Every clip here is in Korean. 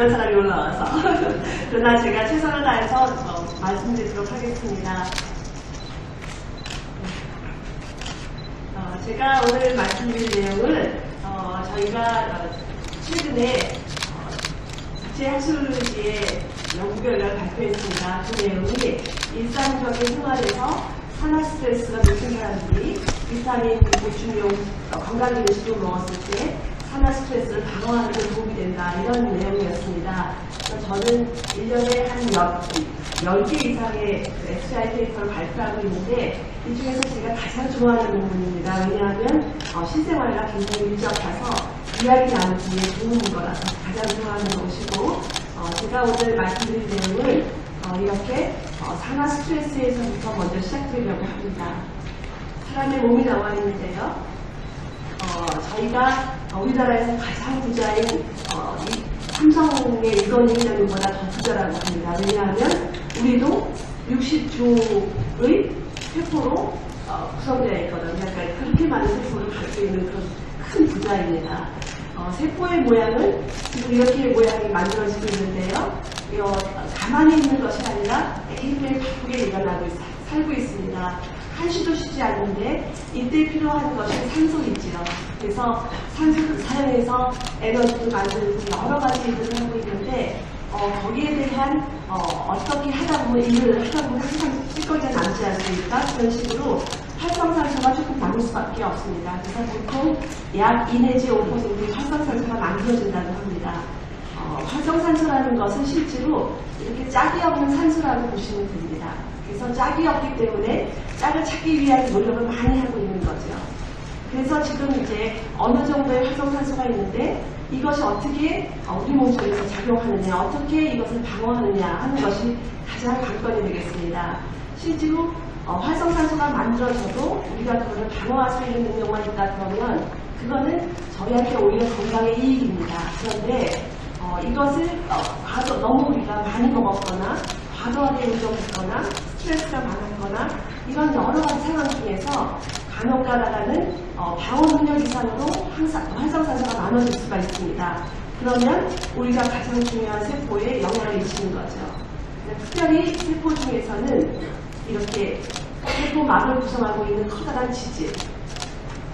이런 사람이 올라와서. 그러나 제가 최선을 다해서 말씀드리도록 하겠습니다. 제가 오늘 말씀드릴 내용은 저희가 최근에 국제학술지의 연구 결과를 발표했습니다. 그 내용이 일상적인 생활에서 산화 스트레스가 높은 사람들이 비타민 보충용 건강기능식을 먹었을 때 산화 스트레스를 방어하는 데 도움이 된다, 이런 내용이었습니다. 그래서 저는 1년에 한 10개 이상의 SI 페이퍼를 발표하고 있는데 이 중에서 제가 가장 좋아하는 논문입니다. 왜냐하면 실생활과 굉장히 밀접해서 이야기 나누기에 좋은 거라서 가장 좋아하는 것이고, 제가 오늘 말씀드릴 내용을 이렇게 산화 스트레스에서부터 먼저 시작드리려고 합니다. 사람의 몸이 나와 있는데요. 저희가 우리나라에서 가장 부자인 삼성의 일원인자님보다 더 부자라고 합니다. 왜냐하면 우리도 60조의 세포로 구성되어 있거든요. 그러니까 그렇게 많은 세포를 갖고 있는 그런 큰 부자입니다. 세포의 모양은 지금 이렇게 모양이 만들어지고 있는데요. 가만히 있는 것이 아니라 매일매일 바쁘게 일어나고 살고 있습니다. 한시도 쉬지 않는데 이때 필요한 것이 산소이지요. 그래서 산소를 사용해서 에너지를 만들고 여러 가지 일을 하고 있는데 거기에 대한 어떻게 하다 보면 일을 하다 보면 항상 찌꺼기가 남지 않습니까? 그런 식으로 활성산소가 조금 남을 수밖에 없습니다. 그래서 보통 약 2 내지 5%의 활성산소가 만들어진다고 합니다. 활성산소라는 것은 실제로 이렇게 짝이 없는 산소라고 보시면 됩니다. 그래서 짝이 없기 때문에 짝을 찾기 위한 노력을 많이 하고 있는 거죠. 그래서 지금 이제 어느 정도의 활성산소가 있는데 이것이 어떻게 우리 몸속에서 작용하느냐, 어떻게 이것을 방어하느냐 하는 것이 가장 관건이 되겠습니다. 실제로 활성산소가 만들어져도 우리가 그것을 방어할 수 있는 능력만 있다 그러면 그거는 저희한테 오히려 건강에 이익입니다. 그런데 이것을 너무 우리가 많이 먹었거나 과도하게 운동했거나 스트레스가 많았거나 이런 여러 가지 상황 중에서 간혹 가다가는 방어 능력 이상으로 항상 활성산소가 많아질 수가 있습니다. 그러면 우리가 가장 중요한 세포에 영향을 미치는 거죠. 특별히 세포 중에서는 이렇게 세포막을 구성하고 있는 커다란 지질,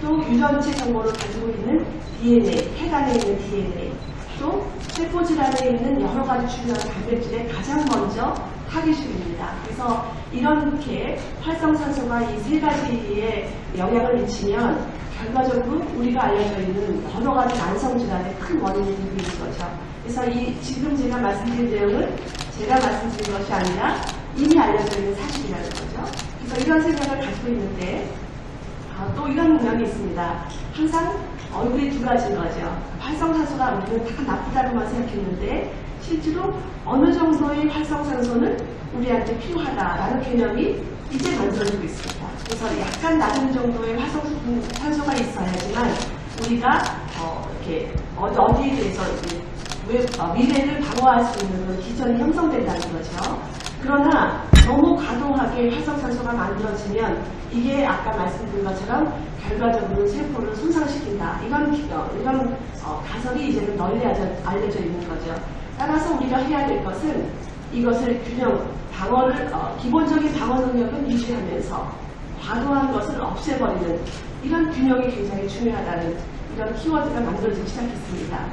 또 유전체 정보를 가지고 있는 DNA, 폐간에 있는 DNA, 또 세포 질환에 있는 여러 가지 중요한 단백질에 가장 먼저 타깃입니다. 그래서 이렇게 활성산소가 이 세 가지에 영향을 미치면 결과적으로 우리가 알려져 있는 여러 가지 만성 질환의 큰 원인이 되고 있는 거죠. 그래서 지금 제가 말씀드린 내용은 제가 말씀드린 것이 아니라 이미 알려져 있는 사실이라는 거죠. 그래서 이런 생각을 갖고 있는데 또 이런 면이 있습니다. 항상 얼굴이 두 가지인 거죠. 활성산소가 우리는 다 나쁘다고만 생각했는데 실제로 어느 정도의 활성산소는 우리한테 필요하다라는 개념이 이제 만들어지고 있습니다. 그래서 약간 낮은 정도의 활성산소가 있어야지만 우리가 이렇게 어디에 대해서 미래를 방어할 수 있는 그런 기전이 형성된다는 거죠. 그러나 너무 과도하게 활성산소가 만들어지면 이게 아까 말씀드린 것처럼 결과적으로 세포를 손상시킨다. 이런 가설이 이제는 널리 알려져 있는 거죠. 따라서 우리가 해야 될 것은 이것을 기본적인 방어 능력은 유지하면서 과도한 것을 없애버리는 이런 균형이 굉장히 중요하다는 이런 키워드가 만들어지기 시작했습니다.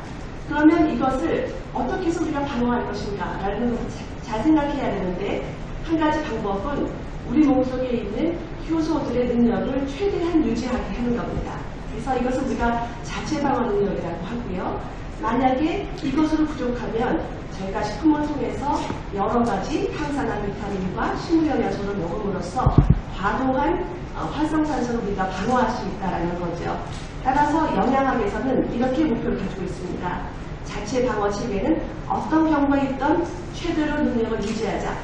그러면 이것을 어떻게 해서 우리가 방어할 것인가 라는 것을 잘 생각해야 되는데 한 가지 방법은 우리 몸속에 있는 효소들의 능력을 최대한 유지하게 하는 겁니다. 그래서 이것을 우리가 자체 방어 능력이라고 하고요. 만약에 이것으로 부족하면 저희가 식품을 통해서 여러 가지 항산화 비타민과 식물영양소를 먹음으로써 과도한 활성산소를 우리가 방어할 수 있다는 거죠. 따라서 영양학에서는 이렇게 목표를 가지고 있습니다. 자체 방어 체계는 어떤 경우에 있던 최대로 능력을 유지하자.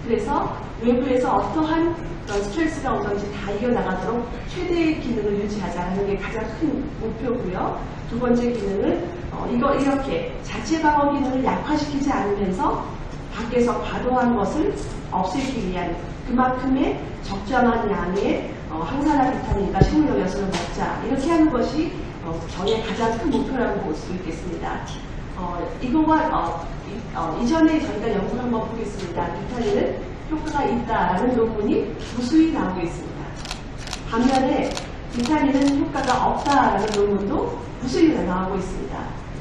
그래서 외부에서 어떠한 스트레스가 오든지 다 이겨나가도록 최대의 기능을 유지하자는 게 가장 큰 목표고요. 두 번째 기능은 이렇게 자체 방어 기능을 약화시키지 않으면서 밖에서 과도한 것을 없애기 위한 그만큼의 적정한 양의 항산화 비타민과 식물영양소를 먹자. 이렇게 하는 것이 저의 가장 큰 목표라고 볼 수 있겠습니다. 이거와 이전에 저희가 연구를 한번 보겠습니다. 비타민은 효과가 있다라는 논문이 무수히 나오고 있습니다. 반면에 비타민은 효과가 없다라는 논문도 무수히 나오고 있습니다.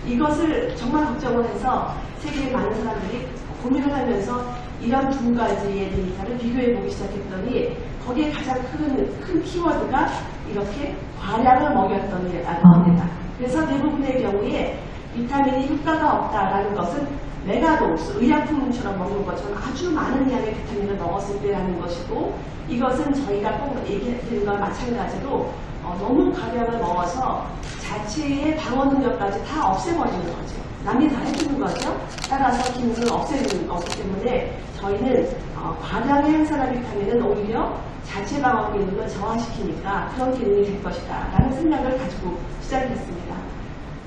이것을 정말 걱정을 해서 세계의 많은 사람들이 고민을 하면서 이런 두 가지의 데이터를 비교해 보기 시작했더니 거기에 가장 큰 키워드가 이렇게 과량을 먹였더니라는 겁니다. 그래서 대부분의 경우에 비타민이 효과가 없다라는 것은 메가도스, 의약품처럼 먹는 것처럼 아주 많은 양의 비타민을 먹었을 때라는 것이고, 이것은 저희가 꼭 얘기했던 것과 마찬가지로 너무 과량을 먹어서 자체의 방어 능력까지 다 없애버리는 거죠. 남이 다 해주는 거죠. 따라서 기능을 없애는 거기 때문에 저희는 과량의 항산화 비타민은 오히려 자체 방어 기능을 저하시키니까 그런 기능이 될 것이다 라는 생각을 가지고 시작했습니다.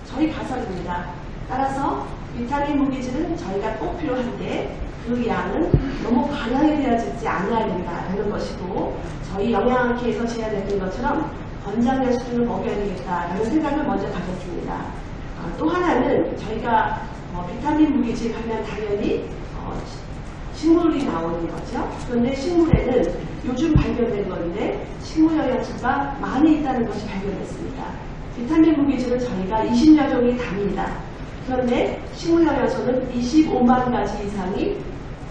저희 가설입니다. 따라서 비타민 무기질은 저희가 꼭 필요한데 그 양은 너무 과량이 되어지지 않아야 된다라는 것이고, 저희 영양학회에서 제안했던 것처럼 권장량 수준을 먹여야 되겠다라는 생각을 먼저 가졌습니다. 또 하나는 저희가 비타민 무기질 하면 당연히 식물이 나오는 거죠. 그런데 식물에는 요즘 발견된 건데 식물 영양소가 많이 있다는 것이 발견됐습니다. 비타민 무기질은 저희가 20여 종이 답니다. 그런데 식물 영양소는 25만 가지 이상이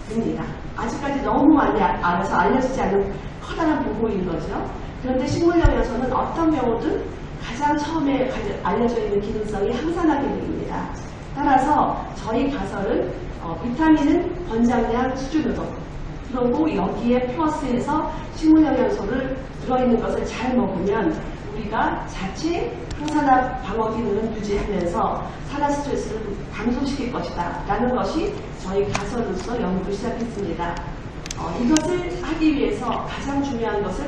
됩니다. 아직까지 너무 많이 알아서 알려지지 않은 커다란 보고인 거죠. 그런데 식물 영양소는 어떤 경우든 가장 처음에 알려져 있는 기능성이 항산화 기능입니다. 따라서 저희 가설은 비타민은 권장량 수준으로, 그리고 여기에 플러스해서 식물 영양소를 들어있는 것을 잘 먹으면 우리가 자체 항산화 방어 기능을 유지하면서 산화 스트레스를 감소시킬 것이다 라는 것이 저희 가설로서 연구를 시작했습니다. 이것을 하기 위해서 가장 중요한 것은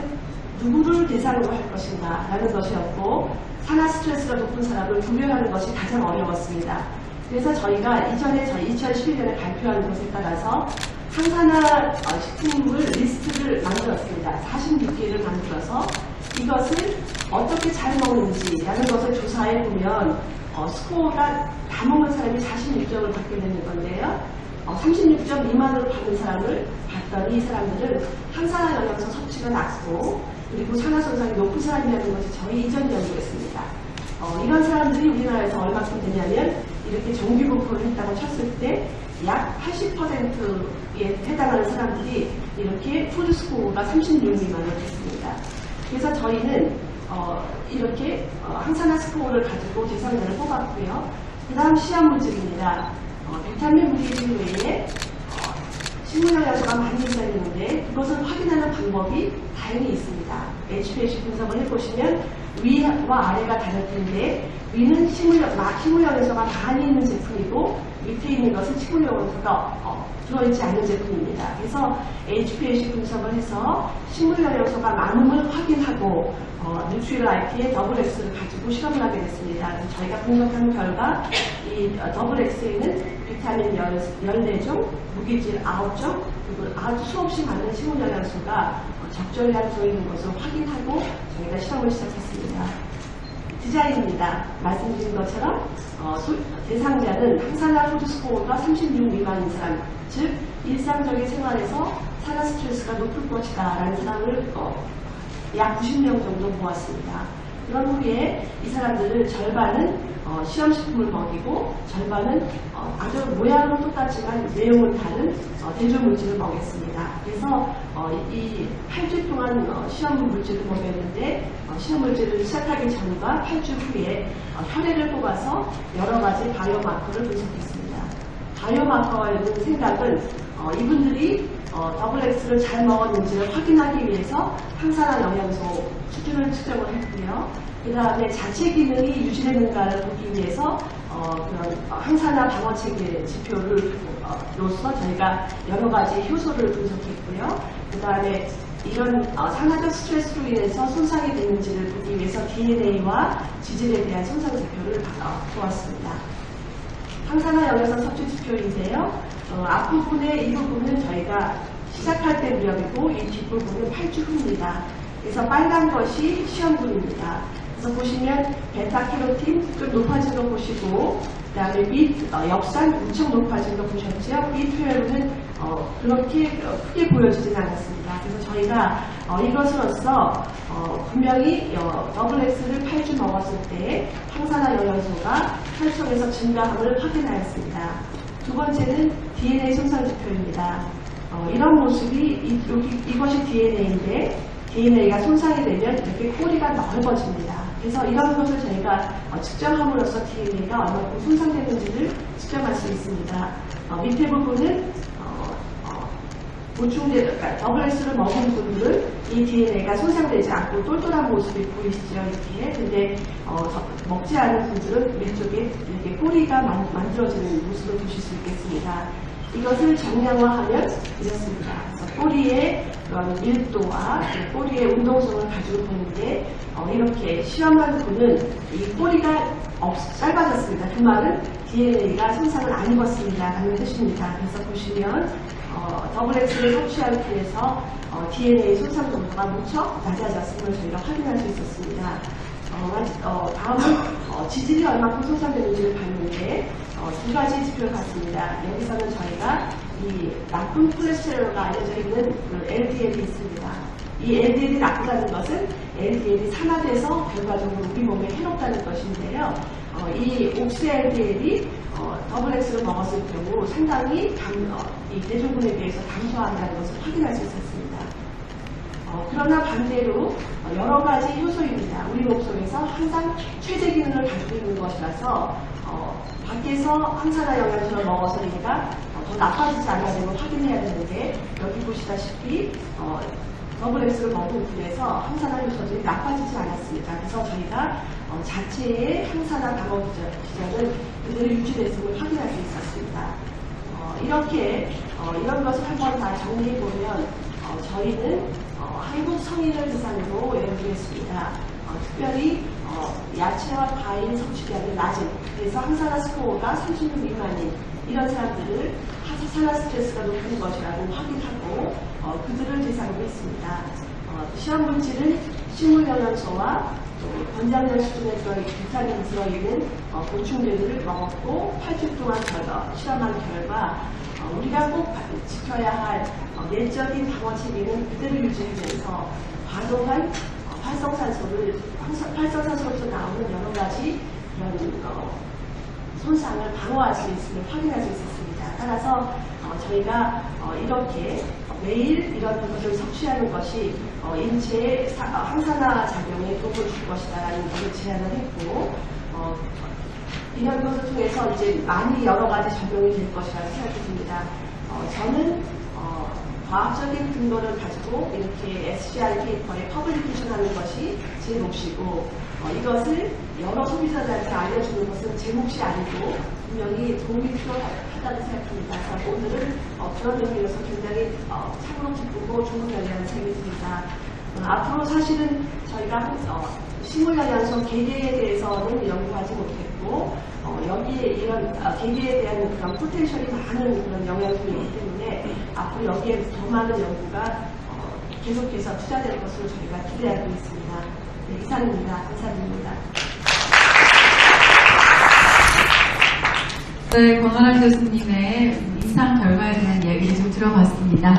누구를 대상으로 할 것인가 라는 것이었고, 산화 스트레스가 높은 사람을 구별하는 것이 가장 어려웠습니다. 그래서 저희가 이전에 저희 2011년에 발표한 것에 따라서 항산화 식품을 리스트를 만들었습니다. 46개를 만들어서 이것을 어떻게 잘 먹는지라는 것을 조사해 보면 스코어가 다 먹는 사람이 46점을 받게 되는 건데요. 36점 미만으로 받는 사람을 봤더니 이 사람들은 항산화 영양소 섭취가 낮고 그리고 산화 손상이 높은 사람이라는 것이 저희 이전 연구였습니다. 이런 사람들이 우리나라에서 얼마큼 되냐면 이렇게 정기 공포를 했다고 쳤을 때 약 80%에 해당하는 사람들이 이렇게 푸드 스코어가 36 미만으로 됐습니다. 그래서 저희는 이렇게 항산화 스코어를 가지고 대상자를 뽑았고요. 그 다음 시험 문제입니다. 비타민 무기질 외에 식물 영양소가 많이 있어야 되는데 그것을 확인하는 방법이 다양히 있습니다. HPLC 분석을 해보시면 위와 아래가 다를 텐데 위는 식물 영양소가 많이 있는 제품이고 밑에 있는 것은 식물 영양소가 들어있지 않은 제품입니다. 그래서 HPLC 분석을 해서 식물 영양소가 많음을 확인하고 뉴트리라이트의 더블 X를 가지고 실험을 하게 됐습니다. 저희가 분석한 결과 이 더블 X에는 비타민 14종, 무기질 9종, 그리고 아주 수없이 많은 식물 영양소가 적절히 들어있는 것을 확인하고 저희가 실험을 시작했습니다. 디자인입니다. 말씀드린 것처럼 대상자는 항산화 푸드 스코어가 36 미만인 사람, 즉 일상적인 생활에서 산화 스트레스가 높을 것이다 라는 사람을 약 90명 정도 모았습니다. 그런 후에 이 사람들을 절반은 실험식품을 먹이고 절반은 아주 모양은 똑같지만 내용은 다른 대조물질을 먹였습니다. 그래서 이 8주 동안 시험 물질을 먹였는데 시험 물질을 시작하기 전과 8주 후에 혈액을 뽑아서 여러 가지 바이오마커를 분석했습니다. 바이오마커의 생각은 이분들이 더블X를 잘 먹었는지를 확인하기 위해서 항산화 영양소 수준을 측정을 했고요. 그 다음에 자체 기능이 유지되는가를 보기 위해서 그런 항산화 방어 체계 지표로서 저희가 여러 가지 효소를 분석했고요. 그 다음에 이런 산화적 스트레스로 인해서 손상이 되는지를 보기 위해서 DNA와 지질에 대한 손상 지표를 보았습니다. 항산화 영양소 섭취 지표인데요. 앞부분의 이 부분은 저희가 시작할 때 무렵이고 이 뒷부분은 8주 후입니다. 그래서 빨간 것이 시험군입니다. 그래서 보시면 베타캐로틴 좀 높아진 거 보시고, 그 다음에 엽산 무척 높아진 거 보셨죠? B12는 그렇게 크게 보여지진 않았습니다. 그래서 저희가 이것으로써 분명히 더블X를 8주 먹었을 때 항산화 영양소가 혈속에서 증가함을 확인하였습니다. 두 번째는 DNA 손상 지표입니다. 이런 모습이 이것이 DNA인데 DNA가 손상이 되면 이렇게 꼬리가 넓어집니다. 그래서 이런 것을 저희가 측정함으로써 DNA가 얼마큼 손상되는지를 측정할 수 있습니다. 밑에 부분은 그러니까 더블X를 먹은 분들은 이 DNA가 손상되지 않고 똘똘한 모습이 보이시죠, 이렇게. 근데 먹지 않은 분들은 왼쪽에 이렇게 꼬리가 만들어지는 모습을 보실 수 있겠습니다. 이것을 정량화하면 이렇습니다. 그래서 꼬리의 그런 밀도와 꼬리의 운동성을 가지고 보는데 이렇게 시험만 보는 이 꼬리가 짧아졌습니다. 그 말은 DNA가 손상을 안 입었습니다 라는 뜻입니다. 그래서 보시면 더블X를 섭취하기 위해서 DNA 손상 정도가 무척 낮아졌음을 저희가 확인할 수 있었습니다. 다음은 지질이 얼마큼 손상되는지를 봤는데 두 가지 지표를 봤습니다. 여기서는 저희가 이 나쁜 콜레스테롤가 알려져 있는 그 LDL이 있습니다. 이 LDL이 나쁘다는 것은 LDL이 산화돼서 결과적으로 우리 몸에 해롭다는 것인데요. 이 옥스 LDL이 더블X를 먹었을 경우 상당히 이 대조군에 비해서 감소한다는 것을 확인할 수 있었습니다. 그러나 반대로 여러 가지 효소입니다. 우리 몸 속에서 항상 최대 기능을 가지고 있는 것이라서 밖에서 항산화 영양소를 먹어서 얘가 더 나빠지지 않아야되는 확인해야 되는데 여기 보시다시피 더블X를 먹은 분에서 항산화 효소들이 나빠지지 않았습니다. 그래서 저희가 자체의 항산화 방어 기전은 그대로 유지됐음을 확인할 수 있었습니다. 이렇게 이런 것을 한번 다 정리해보면 저희는 한국 성인을 대상으로 연구했습니다. 특별히 야채와 과일 섭취량이 낮은, 그래서 항산화 스코어가 36 미만인 이런 사람들을 항산화 스트레스가 높은 것이라고 확인하고 그들을 대상으로 했습니다. 시험 물질은 식물 영양소와 권장량 수준의 비타민이 들어있는 보충제들을 먹었고 8주 동안 실험한 결과 우리가 꼭 지켜야 할 내적인 방어 체계는 그대로 유지하면서 과도한 활성산소로서 나오는 여러 가지 이런 손상을 방어할 수 있음을 확인할 수 있었습니다. 따라서 저희가 이렇게 매일 이런 것을 섭취하는 것이 인체의 항산화 작용에 도움을 줄 것이다라는 것을 제안을 했고 이런 것을 통해서 이제 많이 여러 가지 적용이 될 것이라고 생각이 듭니다. 저는 과학적인 근거를 가지고 이렇게 SCI 페이퍼에 퍼블리케이션 하는 것이 제 몫이고 이것을 여러 소비자들한테 알려주는 것은 제 몫이 아니고 분명히 도움이 필요하다고 생각합니다. 그래서 오늘은 그런 의미에서 굉장히 참으로 기쁘고 좋은 날이라는 생각이 듭니다. 앞으로 사실은 저희가 식물 영양소 개개에 대해서는 연구하지 못했고 여기에 이런 개개에 대한 그런 포텐셜이 많은 그런 영양소이기 때문에 앞으로 여기에 더 많은 연구가 계속해서 투자될 것으로 저희가 기대하고 있습니다. 네, 이상입니다. 감사드립니다. 네, 권한환 교수님의 임상 결과에 대한 이야기를 좀 들어봤습니다.